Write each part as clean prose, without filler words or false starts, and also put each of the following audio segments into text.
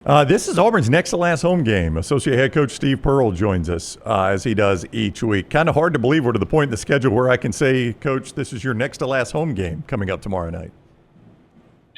This is Auburn's next to last home game. Associate head coach Steve Pearl joins us as he does each week. Kind of hard to believe we're to the point in the schedule where I can say, Coach, this is your next to last home game coming up tomorrow night.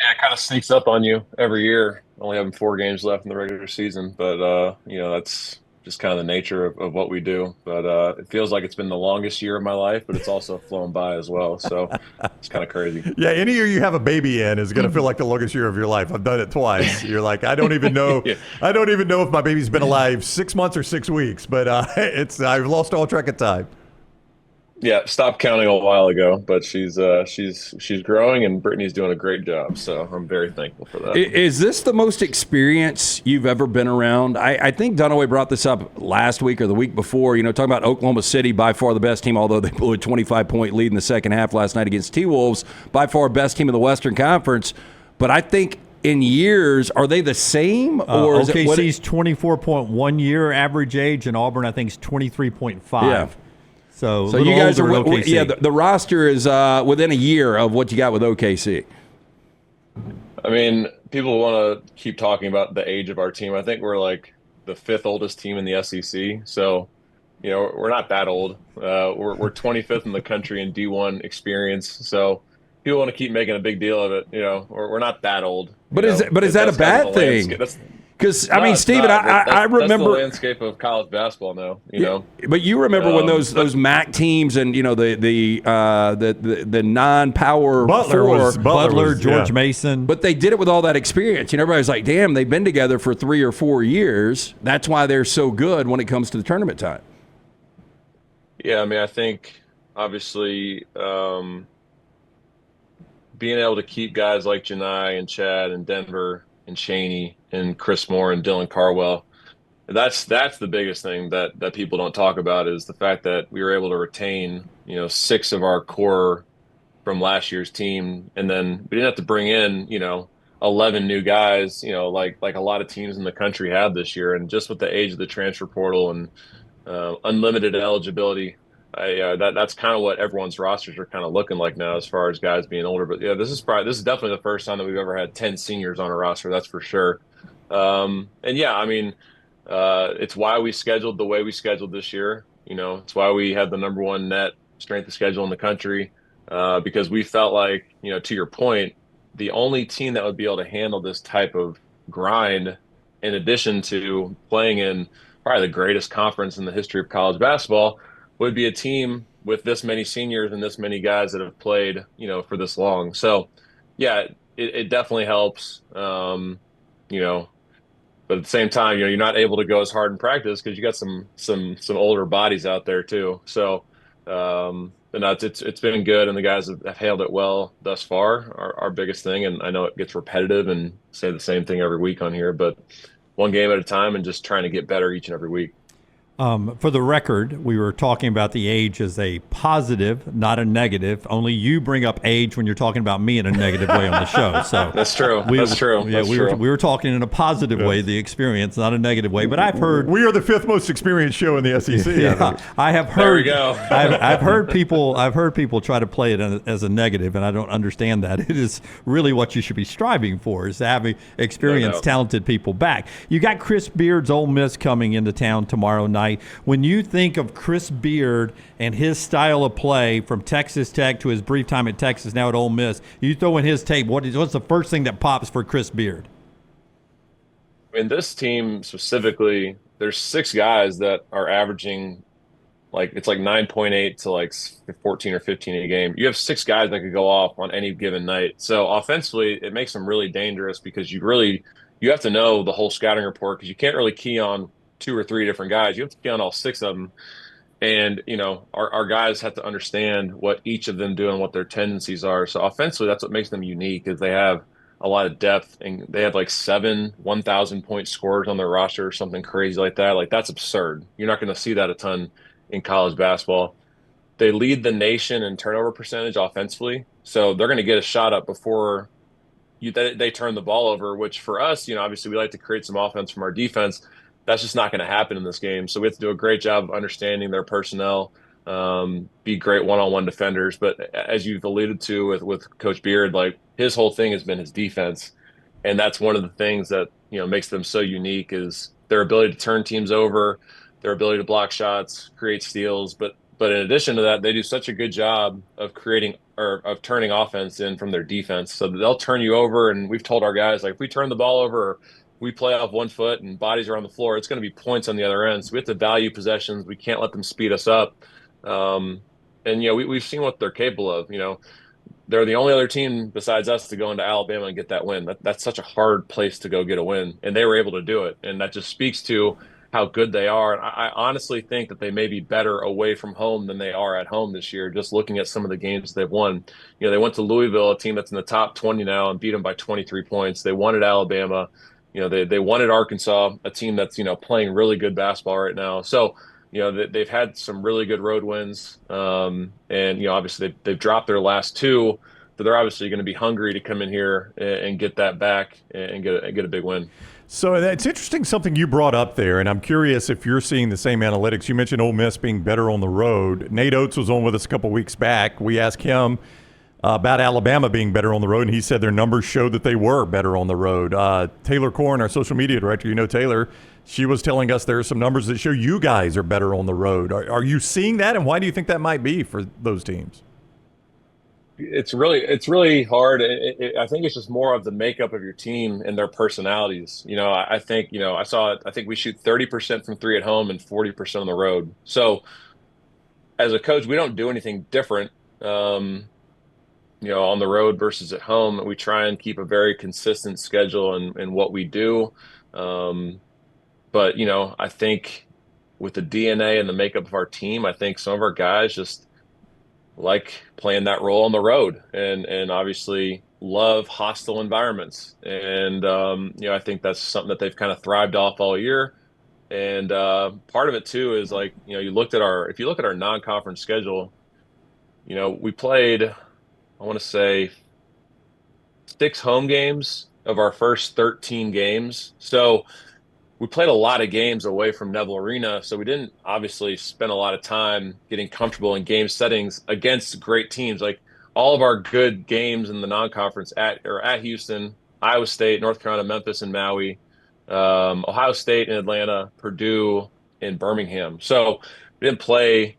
Yeah, it kind of sneaks up on you every year, only having 4 games left in the regular season. But that's just kind of the nature of what we do. But it feels like it's been the longest year of my life, but it's also flown by as well. So it's kind of crazy. Yeah, any year you have a baby in is going to feel like the longest year of your life. I've done it twice. You're like, I don't even know. Yeah. I don't even know if my baby's been alive 6 months or 6 weeks. But I've lost all track of time. Yeah, stopped counting a while ago, but she's growing and Brittany's doing a great job. So I'm very thankful for that. Is this the most experience you've ever been around? I think Dunaway brought this up last week or the week before, talking about Oklahoma City, by far the best team, although they blew a 25-point lead in the second half last night against T-Wolves, by far best team in the Western Conference. But I think in years, are they the same? Or is OKC's 24.1 year average age, and Auburn, I think, is 23.5. Yeah. So you guys are, OKC. yeah, the roster is within a year of what you got with OKC. I mean, people want to keep talking about the age of our team. I think we're like the 5th oldest team in the SEC. So, we're not that old. We're 25th in the country in D1 experience. So people want to keep making a big deal of it. We're not that old. But is that a bad thing? Because Stephen, I remember that's the landscape of college basketball now. But you remember when those MAC teams and the non-power Butler, George Mason. But they did it with all that experience. Everybody's like, "Damn, they've been together for 3 or 4 years. That's why they're so good when it comes to the tournament time." Yeah, I think obviously being able to keep guys like Janai and Chad and Denver and Shaney and Chris Moore and Dylan Carwell. That's the biggest thing that people don't talk about, is the fact that we were able to retain, 6 of our core from last year's team. And then we didn't have to bring in, 11 new guys, like a lot of teams in the country have this year. And just with the age of the transfer portal and unlimited eligibility, that's kind of what everyone's rosters are kind of looking like now, as far as guys being older. But yeah, this is definitely the first time that we've ever had 10 seniors on a roster. That's for sure. And yeah, it's why we scheduled the way we scheduled this year. It's why we had the number 1 net strength of schedule in the country, because we felt like, to your point, the only team that would be able to handle this type of grind, in addition to playing in probably the greatest conference in the history of college basketball, would be a team with this many seniors and this many guys that have played, for this long. So, yeah, it definitely helps, but at the same time, you're not able to go as hard in practice because you got some older bodies out there too. So, but no, it's been good, and the guys have handled it well thus far. Our biggest thing, and I know it gets repetitive and say the same thing every week on here, but one game at a time and just trying to get better each and every week. For the record, we were talking about the age as a positive, not a negative. Only you bring up age when you're talking about me in a negative way on the show. So that's true. That's true. Yeah, we were talking in a positive way, the experience, not a negative way. But I've heard we are the 5th most experienced show in the SEC. Yeah, I have heard. There we go. I've heard people try to play it as a negative, and I don't understand that. It is really what you should be striving for, is to have experienced, talented people back. You got Chris Beard's Ole Miss coming into town tomorrow night. When you think of Chris Beard and his style of play from Texas Tech to his brief time at Texas, now at Ole Miss, you throw in his tape, what's the first thing that pops for Chris Beard? This team specifically, there's 6 guys that are averaging it's like 9.8 to like 14 or 15 a game. You have 6 guys that could go off on any given night. So offensively, it makes them really dangerous, because you have to know the whole scouting report, because you can't really key on 2 or 3 different guys. You have to key on all 6 of them. And, our guys have to understand what each of them do and what their tendencies are. So offensively, that's what makes them unique, is they have a lot of depth, and they have like 7 1,000-point scorers on their roster or something crazy like that. Like, that's absurd. You're not going to see that a ton in college basketball. They lead the nation in turnover percentage offensively. So they're going to get a shot up before they turn the ball over, which for us, obviously we like to create some offense from our defense. That's just not going to happen in this game. So we have to do a great job of understanding their personnel, be great one-on-one defenders. But as you've alluded to with Coach Beard, like, his whole thing has been his defense. And that's one of the things that, makes them so unique is their ability to turn teams over, their ability to block shots, create steals. But in addition to that, they do such a good job of creating or of turning offense in from their defense. So they'll turn you over. And we've told our guys, like, if we turn the ball over, or we play off 1 foot and bodies are on the floor, it's going to be points on the other end. So we have to value possessions. We can't let them speed us up. And we've seen what they're capable of. They're the only other team besides us to go into Alabama and get that win. That's such a hard place to go get a win, and they were able to do it. And that just speaks to how good they are. And I honestly think that they may be better away from home than they are at home this year, just looking at some of the games they've won. They went to Louisville, a team that's in the top 20 now, and beat them by 23 points. They won at Alabama. They won at Arkansas, a team that's, playing really good basketball right now. So, they've had some really good road wins. And obviously they've dropped their last two, but they're obviously going to be hungry to come in here and get that back and get a big win. So it's interesting something you brought up there, and I'm curious if you're seeing the same analytics. You mentioned Ole Miss being better on the road. Nate Oates was on with us a couple weeks back. We asked him about Alabama being better on the road, and he said their numbers showed that they were better on the road. Taylor Corn, our social media director, Taylor, she was telling us there are some numbers that show you guys are better on the road. Are you seeing that, and why do you think that might be for those teams? It's really hard. I think it's just more of the makeup of your team and their personalities. I think, I think we shoot 30% from three at home and 40% on the road. So as a coach, we don't do anything different, on the road versus at home. We try and keep a very consistent schedule in what we do. But, I think with the DNA and the makeup of our team, I think some of our guys just like playing that role on the road and obviously love hostile environments. And, I think that's something that they've kind of thrived off all year. And part of it, too, is like, if you look at our non-conference schedule, we played, I want to say, 6 home games of our first 13 games. So we played a lot of games away from Neville Arena, so we didn't obviously spend a lot of time getting comfortable in game settings against great teams. Like all of our good games in the non-conference at Houston, Iowa State, North Carolina, Memphis, and Maui, Ohio State and Atlanta, Purdue, and Birmingham. So we didn't play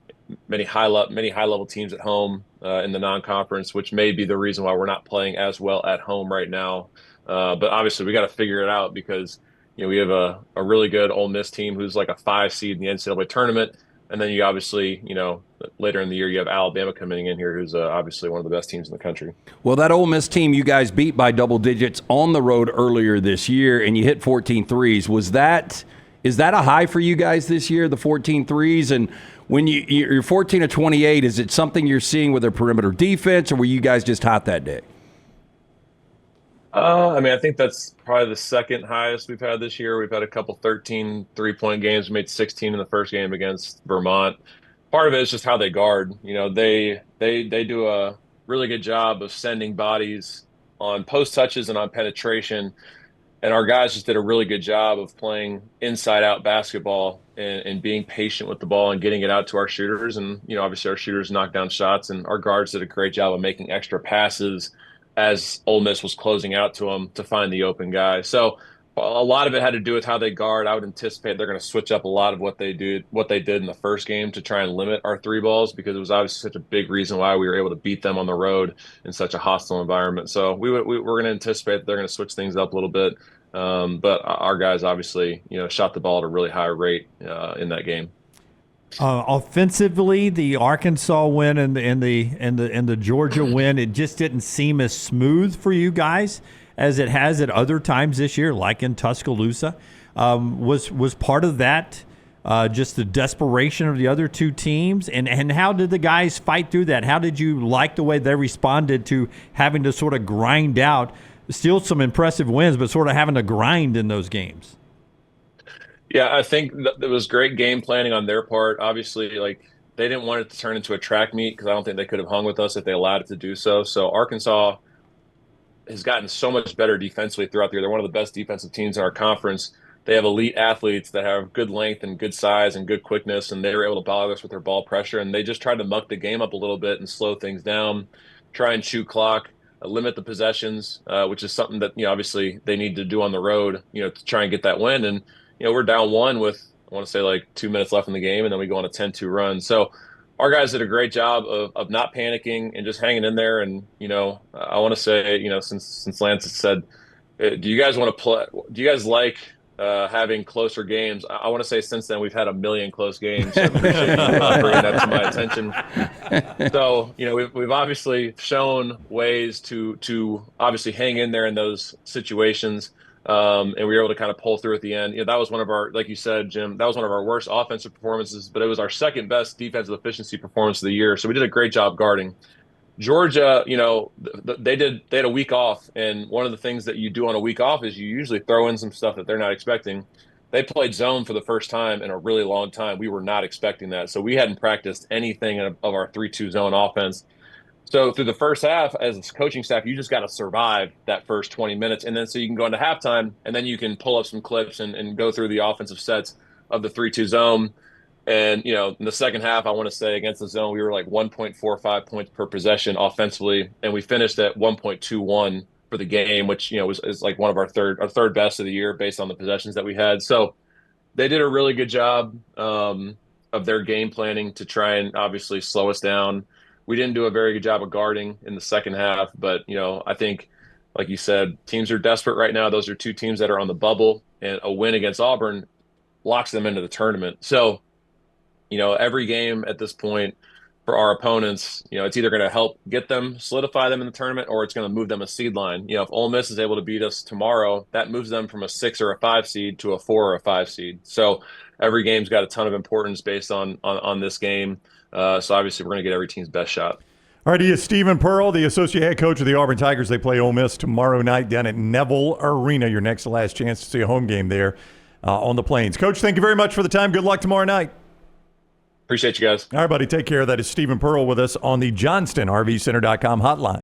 many high-level teams at home in the non-conference, which may be the reason why we're not playing as well at home right now. But obviously, we got to figure it out because we have a really good Ole Miss team who's like a 5 seed in the NCAA tournament. And then you obviously, later in the year, you have Alabama coming in here, who's obviously one of the best teams in the country. Well, that Ole Miss team you guys beat by double digits on the road earlier this year, and you hit 14 threes. Is that a high for you guys this year, the 14 threes? And when you're 14 of 28, is it something you're seeing with their perimeter defense, or were you guys just hot that day? I think that's probably the second highest we've had this year. We've had a couple 13 3-point games. We made 16 in the first game against Vermont. Part of it is just how they guard. They do a really good job of sending bodies on post touches and on penetration. And our guys just did a really good job of playing inside-out basketball and being patient with the ball and getting it out to our shooters. And, obviously our shooters knocked down shots, and our guards did a great job of making extra passes as Ole Miss was closing out to them to find the open guy. So a lot of it had to do with how they guard. I would anticipate they're going to switch up a lot of what they did in the first game to try and limit our 3 balls, because it was obviously such a big reason why we were able to beat them on the road in such a hostile environment. So we're going to anticipate that they're going to switch things up a little bit. But our guys obviously, shot the ball at a really high rate in that game. Offensively, the Arkansas win and the Georgia win, it just didn't seem as smooth for you guys as it has at other times this year, like in Tuscaloosa. Was part of that just the desperation of the other two teams? And how did the guys fight through that? How did you like the way they responded to having to sort of grind out, still some impressive wins, but sort of having to grind in those games? Yeah, I think it was great game planning on their part. Obviously, they didn't want it to turn into a track meet, because I don't think they could have hung with us if they allowed it to do so. So Arkansas has gotten so much better defensively throughout the year. They're one of the best defensive teams in our conference. They have elite athletes that have good length and good size and good quickness, and they were able to bother us with their ball pressure. And they just tried to muck the game up a little bit and slow things down, try and chew clock. limit the possessions, which is something that, obviously they need to do on the road, to try and get that win. And, we're down one with, I want to say, like 2 minutes left in the game, and then we go on a 10-2 run. So our guys did a great job of not panicking and just hanging in there. And, I want to say, since Lance has said, do you guys want to play? Do you guys like having closer games? I want to say since then we've had a million close games. So I appreciate you bringing that to my attention. So we've obviously shown ways to obviously hang in there in those situations, and we were able to kind of pull through at the end. That was one of our, like you said, Jim, that was one of our worst offensive performances, but it was our second best defensive efficiency performance of the year. So we did a great job guarding. Georgia, they had a week off, and one of the things that you do on a week off is you usually throw in some stuff that they're not expecting. They played zone for the first time in a really long time. We were not expecting that, so we hadn't practiced anything of our 3-2 zone offense. So through the first half, as a coaching staff, you just got to survive that first 20 minutes, and then so you can go into halftime, and then you can pull up some clips and go through the offensive sets of the 3-2 zone. And, in the second half, I want to say against the zone, we were like 1.45 points per possession offensively. And we finished at 1.21 for the game, which, is like one of our third best of the year based on the possessions that we had. So they did a really good job of their game planning to try and obviously slow us down. We didn't do a very good job of guarding in the second half. But, I think, like you said, teams are desperate right now. Those are two teams that are on the bubble, and a win against Auburn locks them into the tournament. So, every game at this point for our opponents, it's either going to help get them, solidify them in the tournament, or it's going to move them a seed line. If Ole Miss is able to beat us tomorrow, that moves them from a 6 or a 5 seed to a 4 or a 5 seed. So every game's got a ton of importance based on this game. So obviously we're going to get every team's best shot. All right, he is Stephen Pearl, the associate head coach of the Auburn Tigers. They play Ole Miss tomorrow night down at Neville Arena. Your next to last chance to see a home game there on the Plains. Coach, thank you very much for the time. Good luck tomorrow night. Appreciate you guys. All right, buddy. Take care. That is Stephen Pearl with us on the JohnstonRVCenter.com hotline.